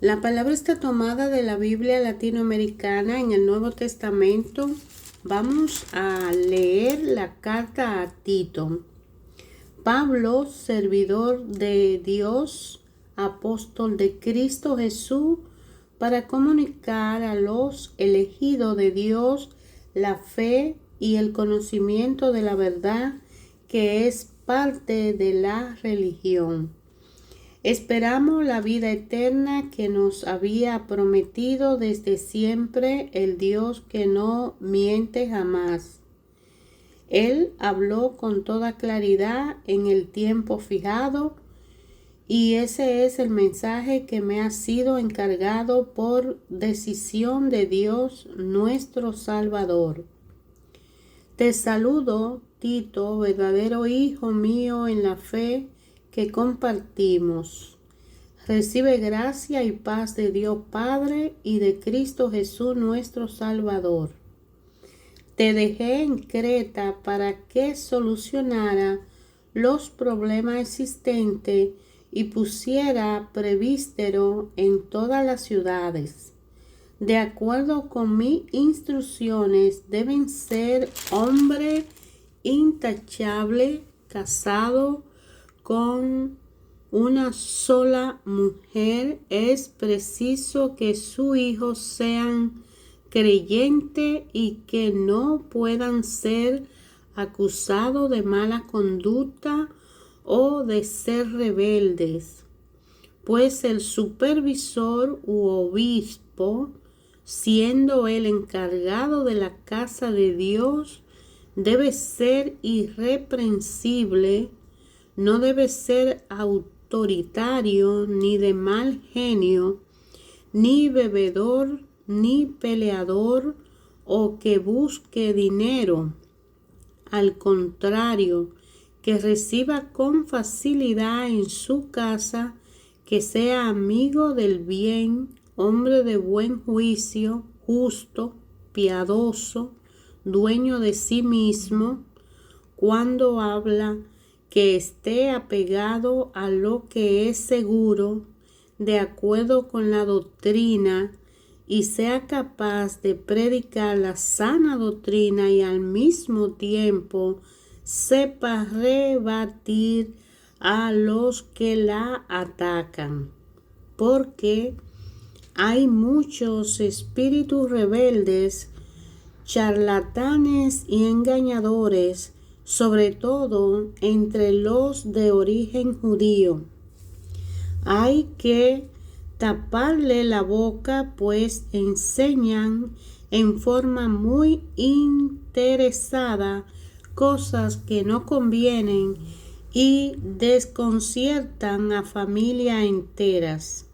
La palabra está tomada de la Biblia latinoamericana en el Nuevo Testamento. Vamos a leer la carta a Tito. Pablo, servidor de Dios, apóstol de Cristo Jesús, para comunicar a los elegidos de Dios la fe y el conocimiento de la verdad que es parte de la religión. Esperamos la vida eterna que nos había prometido desde siempre el Dios que no miente jamás. Él habló con toda claridad en el tiempo fijado y ese es el mensaje que me ha sido encargado por decisión de Dios nuestro Salvador. Te saludo, Tito, verdadero hijo mío en la fe que compartimos. Recibe gracia y paz de Dios Padre y de Cristo Jesús nuestro Salvador. Te dejé en Creta para que solucionara los problemas existentes y pusiera presbítero en todas las ciudades. De acuerdo con mis instrucciones, deben ser hombre intachable, casado con una sola mujer. Es preciso que sus hijos sean creyentes y que no puedan ser acusados de mala conducta o de ser rebeldes, pues el supervisor u obispo, siendo el encargado de la casa de Dios, debe ser irreprensible, no debe ser autoritario, ni de mal genio, ni bebedor, ni peleador o que busque dinero. Al contrario, que reciba con facilidad en su casa, que sea amigo del bien, hombre de buen juicio, justo, piadoso, dueño de sí mismo. Cuando habla, que esté apegado a lo que es seguro, de acuerdo con la doctrina, y sea capaz de predicar la sana doctrina y al mismo tiempo sepa rebatir a los que la atacan. Porque hay muchos espíritus rebeldes, charlatanes y engañadores, sobre todo entre los de origen judío. Hay que taparle la boca, pues enseñan en forma muy interesada cosas que no convienen y desconciertan a familias enteras.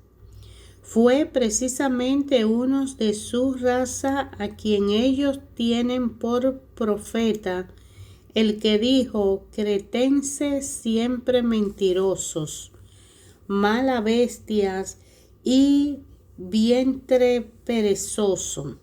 Fue precisamente uno de su raza a quien ellos tienen por profeta el que dijo: cretenses siempre mentirosos, mala bestias y vientre perezoso.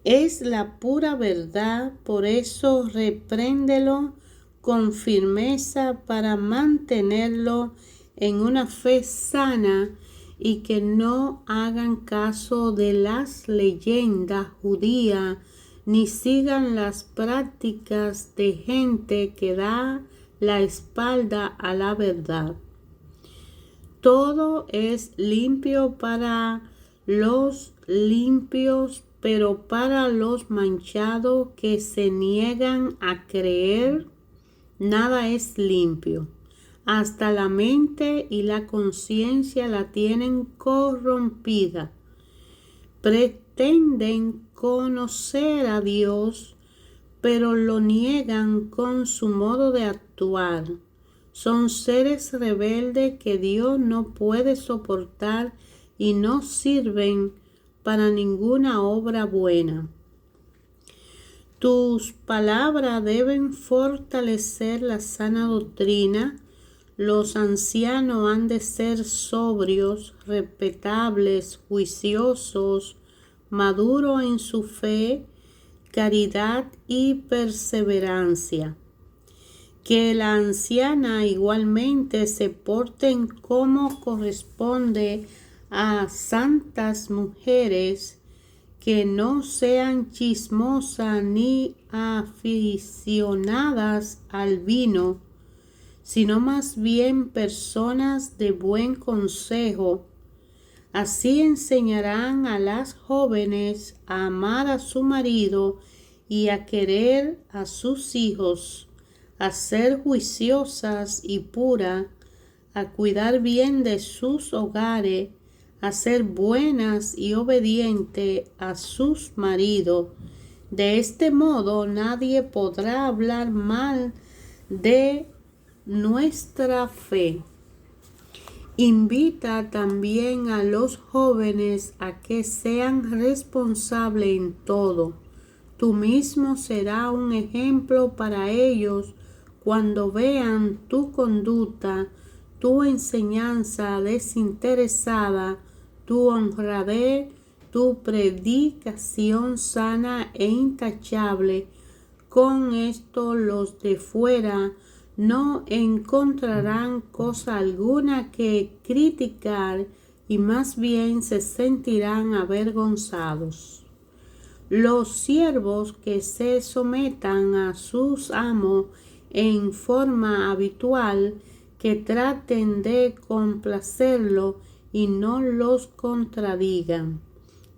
Es la pura verdad, por eso repréndelo con firmeza para mantenerlo en una fe sana y que no hagan caso de las leyendas judías ni sigan las prácticas de gente que da la espalda a la verdad. Todo es limpio para los limpios, pero para los manchados que se niegan a creer, nada es limpio. Hasta la mente y la conciencia la tienen corrompida. Pretenden conocer a Dios, pero lo niegan con su modo de actuar. Son seres rebeldes que Dios no puede soportar y no sirven para ninguna obra buena. Tus palabras deben fortalecer la sana doctrina. Los ancianos han de ser sobrios, respetables, juiciosos, maduros en su fe, caridad y perseverancia. Que la anciana igualmente se porten como corresponde a santas mujeres que no sean chismosas ni aficionadas al vino, sino más bien personas de buen consejo. Así enseñarán a las jóvenes a amar a su marido y a querer a sus hijos, a ser juiciosas y puras, a cuidar bien de sus hogares, a ser buenas y obedientes a sus maridos. De este modo nadie podrá hablar mal de nuestra fe. Invita también a los jóvenes a que sean responsables en todo. Tú mismo serás un ejemplo para ellos cuando vean tu conducta, tu enseñanza desinteresada, tu honradez, tu predicación sana e intachable. Con esto los de fuera no encontrarán cosa alguna que criticar y más bien se sentirán avergonzados. Los siervos que se sometan a sus amos en forma habitual, que traten de complacerlo y no los contradigan,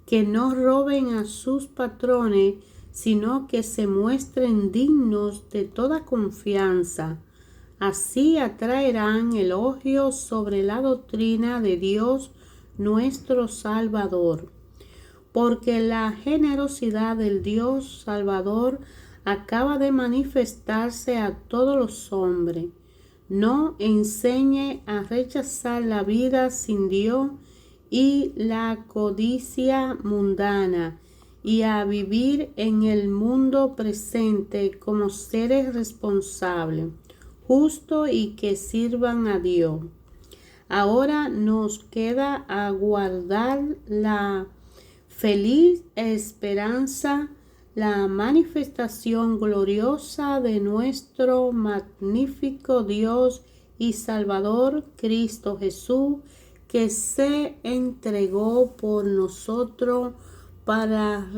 que no roben a sus patrones, sino que se muestren dignos de toda confianza. Así atraerán elogios sobre la doctrina de Dios nuestro Salvador, porque la generosidad del Dios Salvador acaba de manifestarse a todos los hombres. No enseñe a rechazar la vida sin Dios y la codicia mundana, y a vivir en el mundo presente como seres responsables, justos y que sirvan a Dios. Ahora nos queda aguardar la feliz esperanza, la manifestación gloriosa de nuestro magnífico Dios y Salvador Cristo Jesús, que se entregó por nosotros para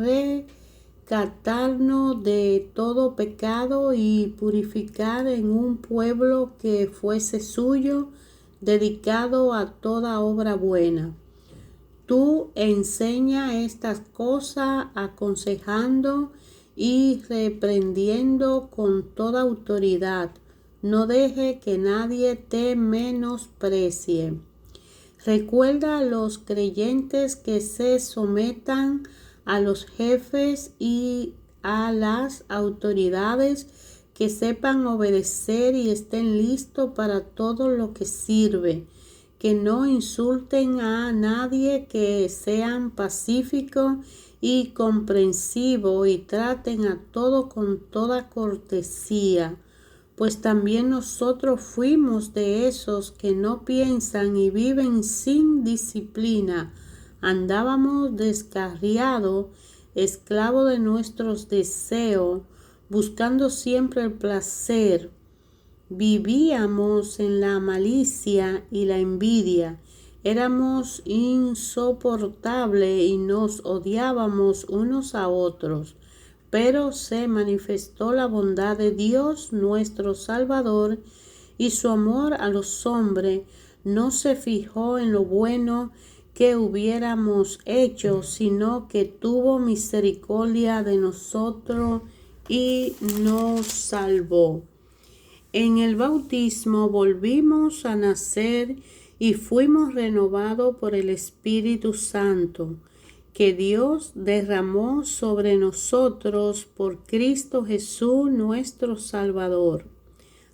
rescatarnos de todo pecado y purificar en un pueblo que fuese suyo, dedicado a toda obra buena. Tú enseña estas cosas aconsejando y reprendiendo con toda autoridad. No deje que nadie te menosprecie. Recuerda a los creyentes que se sometan a los jefes y a las autoridades, que sepan obedecer y estén listos para todo lo que sirve, que no insulten a nadie, que sean pacíficos y comprensivos y traten a todo con toda cortesía. Pues también nosotros fuimos de esos que no piensan y viven sin disciplina. Andábamos descarriados, esclavos de nuestros deseos, buscando siempre el placer. Vivíamos en la malicia y la envidia. Éramos insoportables y nos odiábamos unos a otros. Pero se manifestó la bondad de Dios nuestro Salvador, y su amor a los hombres no se fijó en lo bueno que hubiéramos hecho, sino que tuvo misericordia de nosotros y nos salvó. En el bautismo volvimos a nacer y fuimos renovados por el Espíritu Santo, que Dios derramó sobre nosotros por Cristo Jesús nuestro Salvador.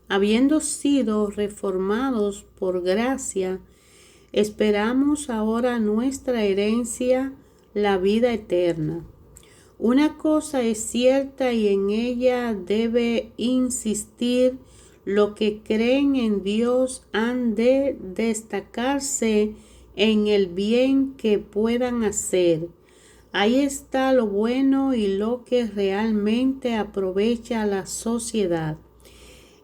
Habiendo sido reformados por gracia, esperamos ahora nuestra herencia, la vida eterna. Una cosa es cierta y en ella debe insistir: los que creen en Dios han de destacarse en el bien que puedan hacer. Ahí está lo bueno y lo que realmente aprovecha a la sociedad.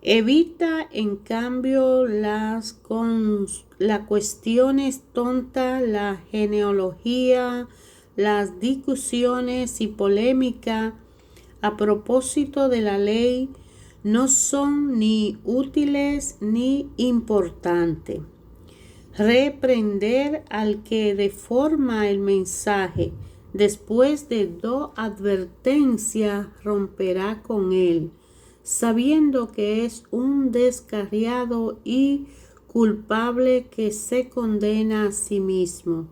Evita, en cambio, las cuestiones tontas, la genealogía, las discusiones y polémica a propósito de la ley no son ni útiles ni importantes. Reprender al que deforma el mensaje, después de 2 advertencias, romperá con él, sabiendo que es un descarriado y culpable que se condena a sí mismo.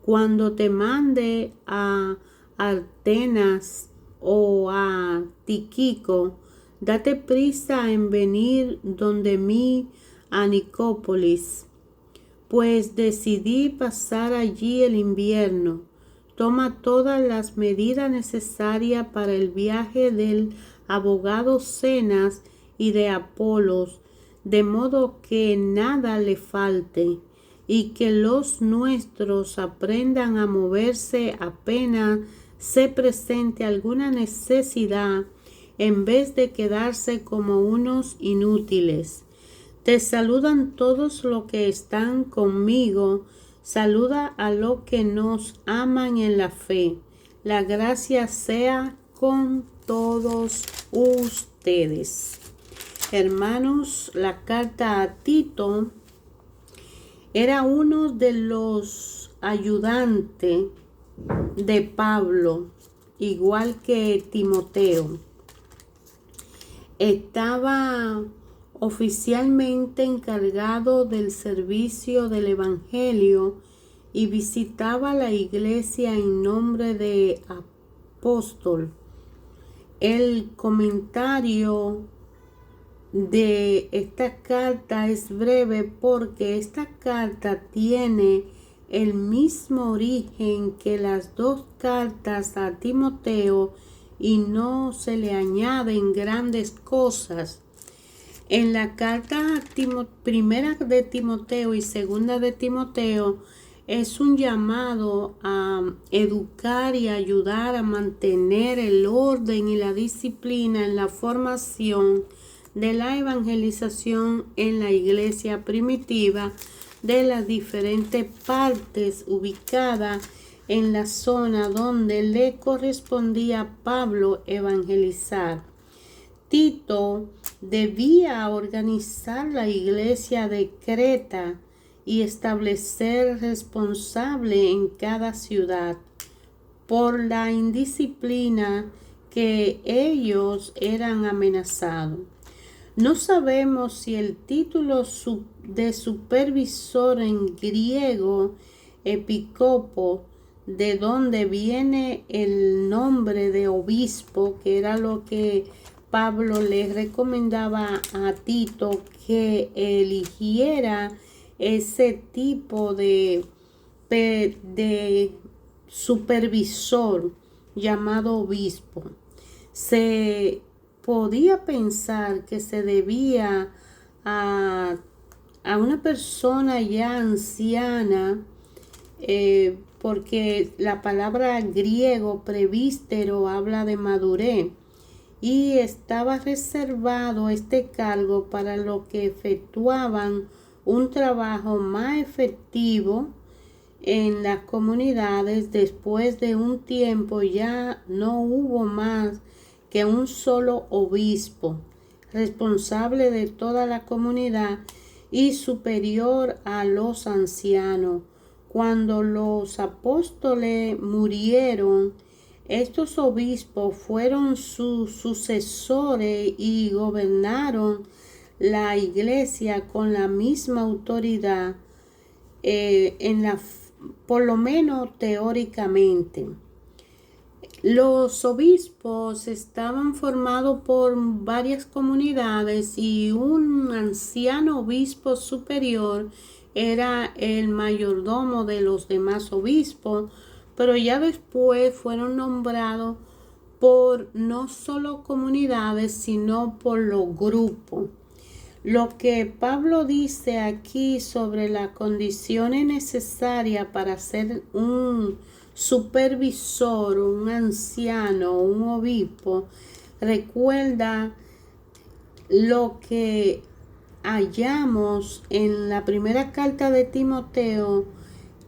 Cuando te mande a Atenas o a Tíquico, date prisa en venir donde mí a Nicópolis, pues decidí pasar allí el invierno. Toma todas las medidas necesarias para el viaje del abogado Zenas y de Apolos, de modo que nada le falte, y que los nuestros aprendan a moverse apenas se presente alguna necesidad, en vez de quedarse como unos inútiles. Te saludan todos los que están conmigo. Saluda a los que nos aman en la fe. La gracia sea con todos ustedes. Hermanos, la carta a Tito era uno de los ayudantes de Pablo, igual que Timoteo. Estaba oficialmente encargado del servicio del Evangelio y visitaba la iglesia en nombre de apóstol. El comentario de esta carta es breve porque esta carta tiene el mismo origen que las 2 cartas a Timoteo y no se le añaden grandes cosas. En la carta primera de Timoteo y segunda de Timoteo es un llamado a educar y ayudar a mantener el orden y la disciplina en la formación de la evangelización en la iglesia primitiva de las diferentes partes ubicadas en la zona donde le correspondía a Pablo evangelizar. Tito debía organizar la iglesia de Creta y establecer responsable en cada ciudad por la indisciplina que ellos eran amenazados. No sabemos si el título de supervisor en griego, episcopo, de donde viene el nombre de obispo, que era lo que Pablo le recomendaba a Tito que eligiera ese tipo de supervisor llamado obispo. Se podía pensar que se debía a una persona ya anciana, porque la palabra griego prevístero habla de madurez, y estaba reservado este cargo para los que efectuaban un trabajo más efectivo en las comunidades. Después de un tiempo ya no hubo más que un solo obispo, responsable de toda la comunidad y superior a los ancianos. Cuando los apóstoles murieron, estos obispos fueron sus sucesores y gobernaron la iglesia con la misma autoridad, por lo menos teóricamente. Los obispos estaban formados por varias comunidades y un anciano obispo superior era el mayordomo de los demás obispos, pero ya después fueron nombrados por no solo comunidades, sino por los grupos. Lo que Pablo dice aquí sobre las condiciones necesarias para ser un supervisor, un anciano, un obispo, recuerda lo que hallamos en la primera carta de Timoteo,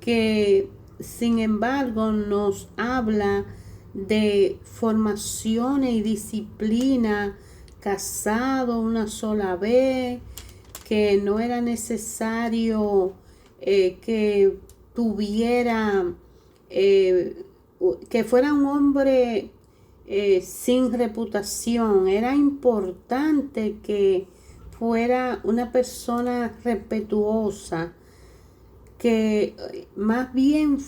que sin embargo nos habla de formación y disciplina, casado una sola vez, que no era necesario que tuviera, que fuera un hombre sin reputación. Era importante que fuera una persona respetuosa, que más bien,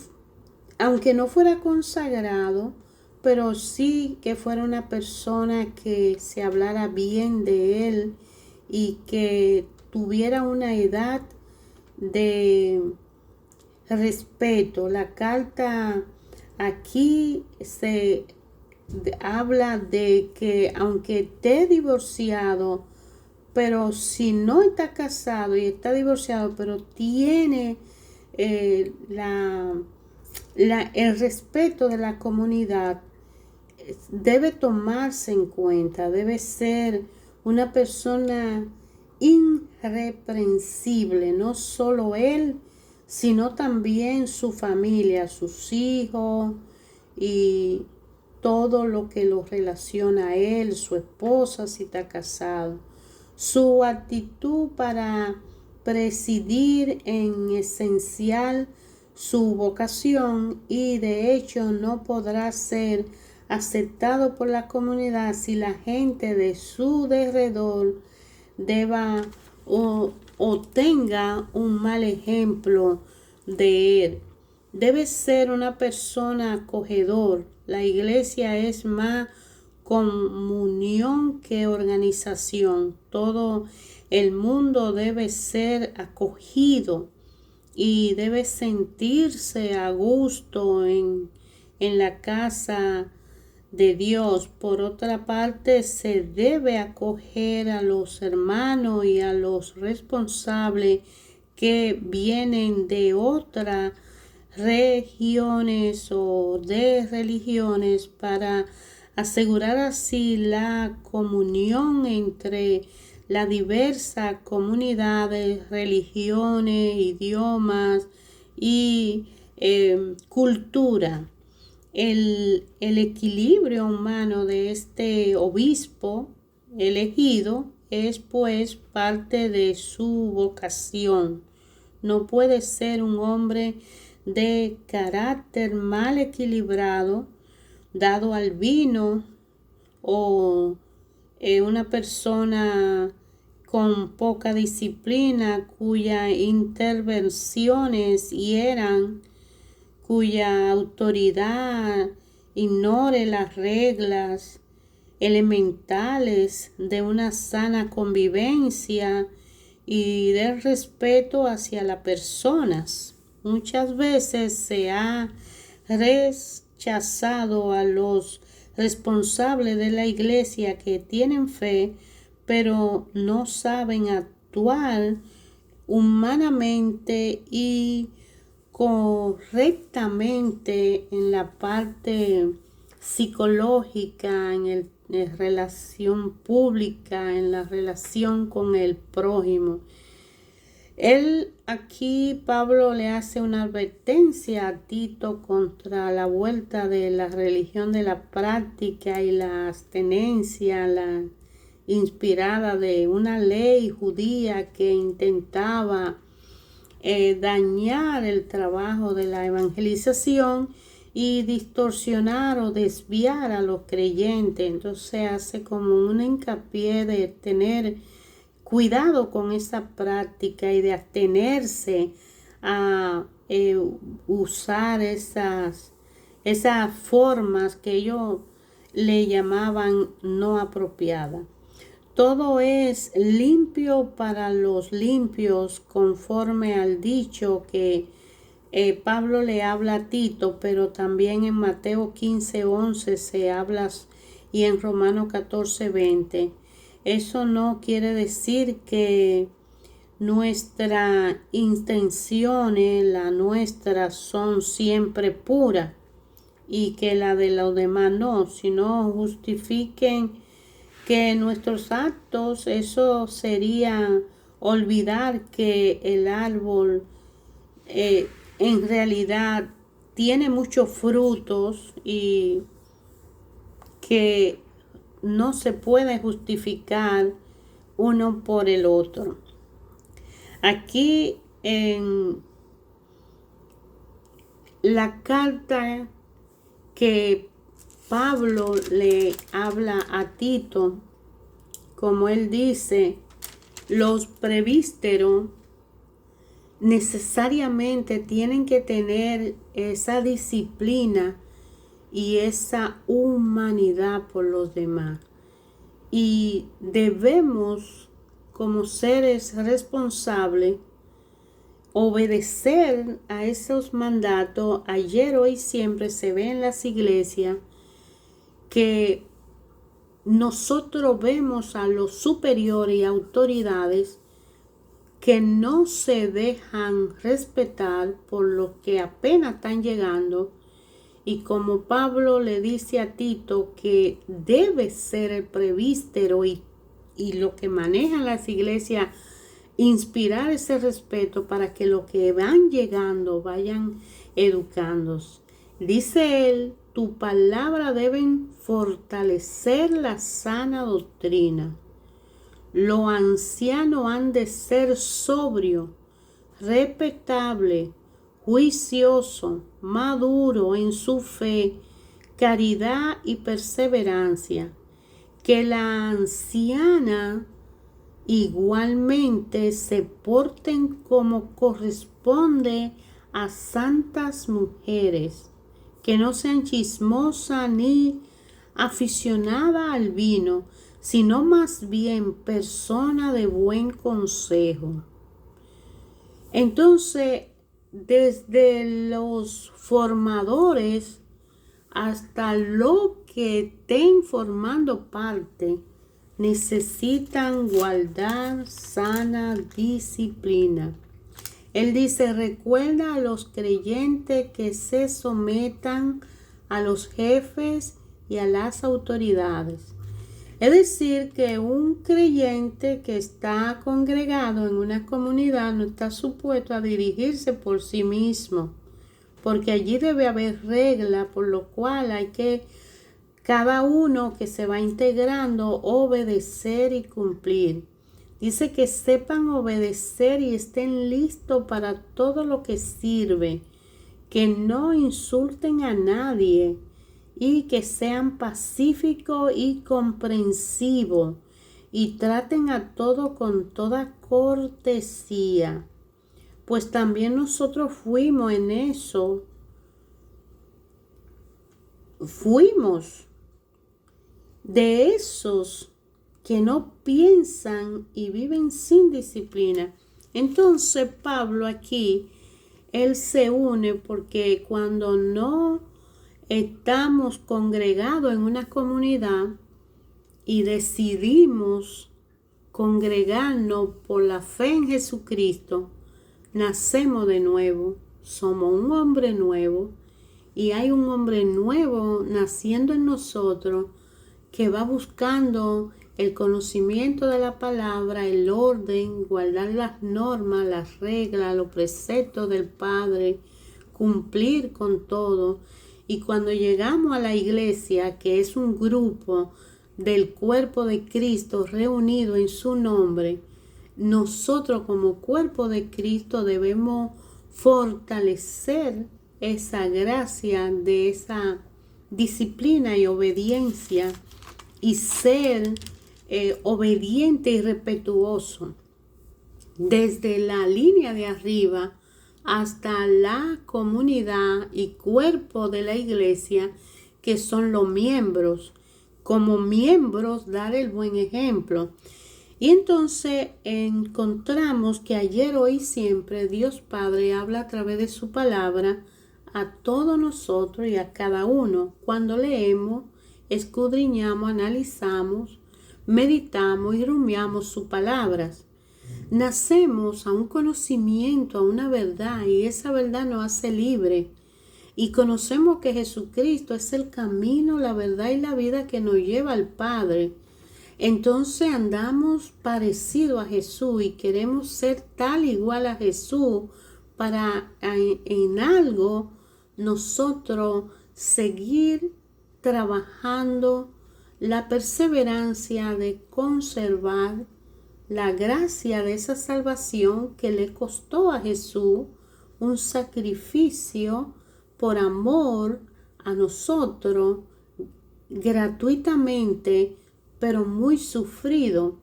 aunque no fuera consagrado, pero sí que fuera una persona que se hablara bien de él y que tuviera una edad de respeto. La carta aquí se habla de que aunque esté divorciado, pero si no está casado y está divorciado, pero tiene el respeto de la comunidad, debe tomarse en cuenta, debe ser una persona irreprensible, no solo él, sino también su familia, sus hijos y todo lo que lo relaciona a él, su esposa si está casado. Su actitud para presidir en esencial su vocación, y de hecho no podrá ser aceptado por la comunidad si la gente de su derredor deba o tenga un mal ejemplo de él. Debe ser una persona acogedor. La iglesia es más comunión que organización. Todo el mundo debe ser acogido y debe sentirse a gusto en la casa de Dios. Por otra parte, se debe acoger a los hermanos y a los responsables que vienen de otras regiones o de religiones, para asegurar así la comunión entre las diversas comunidades, religiones, idiomas y cultura. El equilibrio humano de este obispo elegido es pues parte de su vocación. No puede ser un hombre de carácter mal equilibrado, dado al vino, o una persona con poca disciplina, cuyas intervenciones hieran, cuya autoridad ignore las reglas elementales de una sana convivencia y del respeto hacia las personas. Muchas veces se ha rechazado a los responsables de la iglesia que tienen fe, pero no saben actuar humanamente y correctamente en la parte psicológica, en la relación pública, en la relación con el prójimo. Aquí Pablo le hace una advertencia a Tito contra la vuelta de la religión de la práctica y la abstenencia, la inspirada de una ley judía que intentaba dañar el trabajo de la evangelización y distorsionar o desviar a los creyentes. Entonces hace como un hincapié de tener cuidado con esa práctica y de abstenerse a usar esas formas que ellos le llamaban no apropiadas. Todo es limpio para los limpios, conforme al dicho que Pablo le habla a Tito, pero también en Mateo 15:11 se habla, y en Romanos 14:20. Eso no quiere decir que nuestras intenciones, las nuestras, son siempre puras y que la de los demás no, sino justifiquen que nuestros actos, eso sería olvidar que el árbol en realidad tiene muchos frutos y que no se puede justificar uno por el otro. Aquí en la carta que Pablo le habla a Tito, como él dice, los presbíteros necesariamente tienen que tener esa disciplina y esa humanidad por los demás. Y debemos, como seres responsables, obedecer a esos mandatos. Ayer, hoy, siempre se ve en las iglesias que nosotros vemos a los superiores y autoridades que no se dejan respetar por los que apenas están llegando. Y como Pablo le dice a Tito que debe ser el presbítero y lo que manejan las iglesias, inspirar ese respeto para que los que van llegando vayan educándose. Dice él, tu palabra deben fortalecer la sana doctrina. Los ancianos han de ser sobrio, respetable, juicioso, maduro en su fe, caridad y perseverancia. Que la anciana igualmente se porten como corresponde a santas mujeres, que no sean chismosas ni aficionadas al vino, sino más bien persona de buen consejo. Entonces, desde los formadores hasta los que estén formando parte, necesitan guardar sana disciplina. Él dice, recuerda a los creyentes que se sometan a los jefes y a las autoridades. Es decir, que un creyente que está congregado en una comunidad no está supuesto a dirigirse por sí mismo, porque allí debe haber reglas por lo cual hay que cada uno que se va integrando obedecer y cumplir. Dice que sepan obedecer y estén listos para todo lo que sirve, que no insulten a nadie y que sean pacíficos y comprensivos y traten a todo con toda cortesía. Pues también nosotros fuimos en eso. Fuimos de esos que no piensan y viven sin disciplina. Entonces Pablo aquí, él se une porque cuando no estamos congregados en una comunidad y decidimos congregarnos por la fe en Jesucristo, nacemos de nuevo, somos un hombre nuevo y hay un hombre nuevo naciendo en nosotros que va buscando el conocimiento de la palabra, el orden, guardar las normas, las reglas, los preceptos del Padre, cumplir con todo. Y cuando llegamos a la iglesia, que es un grupo del cuerpo de Cristo reunido en su nombre, nosotros como cuerpo de Cristo debemos fortalecer esa gracia de esa disciplina y obediencia y ser obediente y respetuoso desde la línea de arriba hasta la comunidad y cuerpo de la iglesia, que son los miembros. Como miembros, dar el buen ejemplo. Y entonces encontramos que ayer, hoy y siempre Dios Padre habla a través de su palabra a todos nosotros y a cada uno. Cuando leemos, escudriñamos, analizamos, meditamos y rumiamos sus palabras. Nacemos a un conocimiento, a una verdad, y esa verdad nos hace libre. Y conocemos que Jesucristo es el camino, la verdad y la vida que nos lleva al Padre. entonces andamos parecido a Jesús y queremos ser tal igual a Jesús para en algo nosotros seguir trabajando la perseverancia de conservar la gracia de esa salvación que le costó a Jesús un sacrificio por amor a nosotros gratuitamente, pero muy sufrido.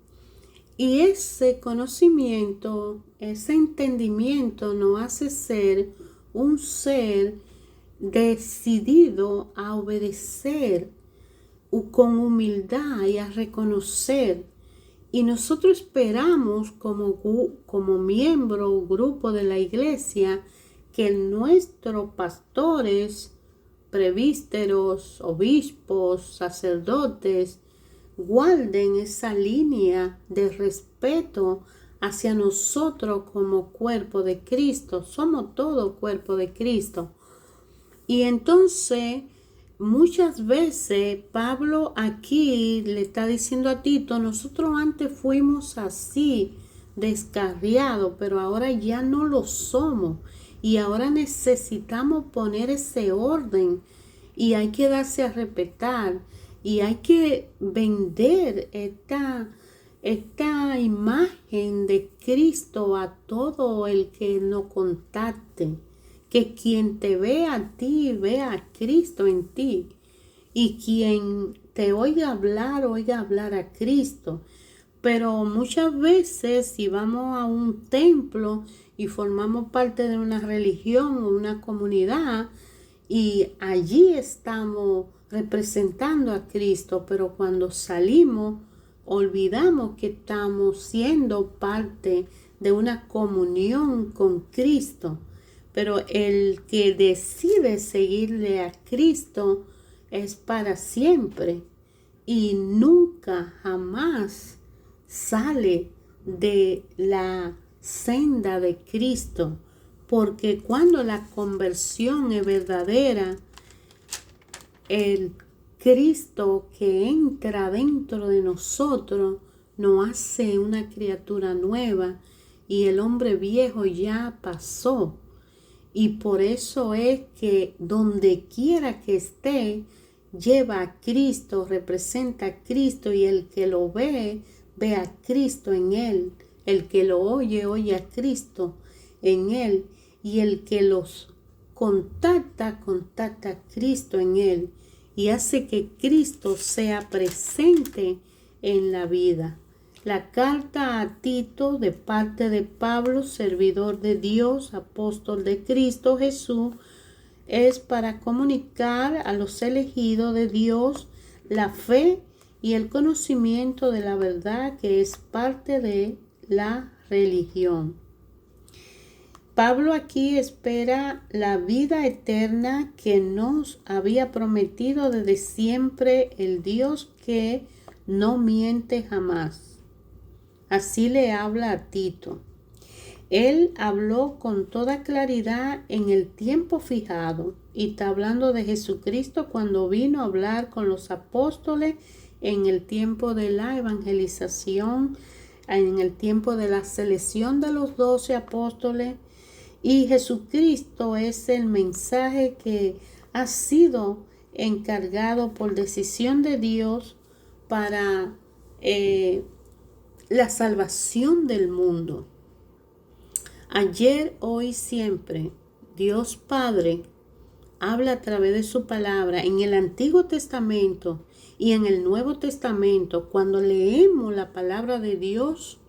Y ese conocimiento, ese entendimiento nos hace ser un ser decidido a obedecer con humildad y a reconocer. Y nosotros esperamos como miembro o grupo de la iglesia que nuestros pastores, presbíteros, obispos, sacerdotes, guarden esa línea de respeto hacia nosotros como cuerpo de Cristo. Somos todo cuerpo de Cristo. Y entonces, muchas veces Pablo aquí le está diciendo a Tito, nosotros antes fuimos así, descarriados, pero ahora ya no lo somos. Y ahora necesitamos poner ese orden y hay que darse a respetar y hay que vender esta imagen de Cristo a todo el que nos contacte. Que quien te vea a ti, vea a Cristo en ti. Y quien te oiga hablar a Cristo. Pero muchas veces si vamos a un templo y formamos parte de una religión o una comunidad y allí estamos representando a Cristo, pero cuando salimos olvidamos que estamos siendo parte de una comunión con Cristo. Pero el que decide seguirle a Cristo es para siempre y nunca jamás sale de la senda de Cristo, porque cuando la conversión es verdadera, el Cristo que entra dentro de nosotros nos hace una criatura nueva y el hombre viejo ya pasó. Y por eso es que donde quiera que esté, lleva a Cristo, representa a Cristo y el que lo ve, ve a Cristo en él. El que lo oye, oye a Cristo en él. Y el que los contacta, contacta a Cristo en él. Y hace que Cristo sea presente en la vida. La carta a Tito de parte de Pablo, servidor de Dios, apóstol de Cristo Jesús, es para comunicar a los elegidos de Dios la fe y el conocimiento de la verdad que es parte de la religión. Pablo aquí espera la vida eterna que nos había prometido desde siempre el Dios que no miente jamás. Así le habla a Tito. Él habló con toda claridad en el tiempo fijado y está hablando de Jesucristo cuando vino a hablar con los apóstoles en el tiempo de la evangelización, en el tiempo de la selección de los 12 apóstoles. Y Jesucristo es el mensaje que ha sido encargado por decisión de Dios para la salvación del mundo. Ayer, hoy, siempre, Dios Padre habla a través de su palabra en el Antiguo Testamento y en el Nuevo Testamento. Cuando leemos la palabra de Dios,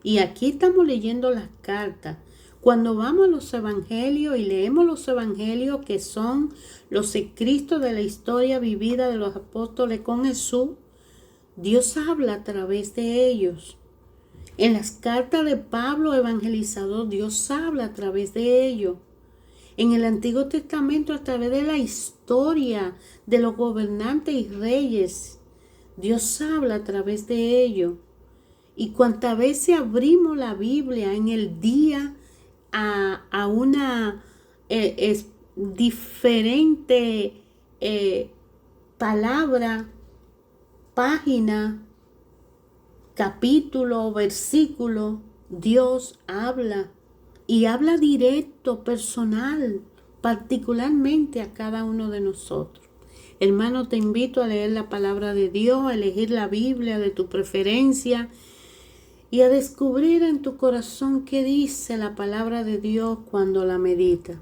y aquí estamos leyendo las cartas, cuando vamos a los evangelios y leemos los evangelios que son los escritos de la historia vivida de los apóstoles con Jesús, Dios habla a través de ellos. En las cartas de Pablo evangelizador, Dios habla a través de ellos. En el Antiguo Testamento, a través de la historia de los gobernantes y reyes, Dios habla a través de ellos. Y cuantas veces abrimos la Biblia en el día a una diferente palabra, página, capítulo o versículo, Dios habla y habla directo, personal, particularmente a cada uno de nosotros. Hermano, te invito a leer la palabra de Dios, a elegir la Biblia de tu preferencia y a descubrir en tu corazón qué dice la palabra de Dios cuando la medita.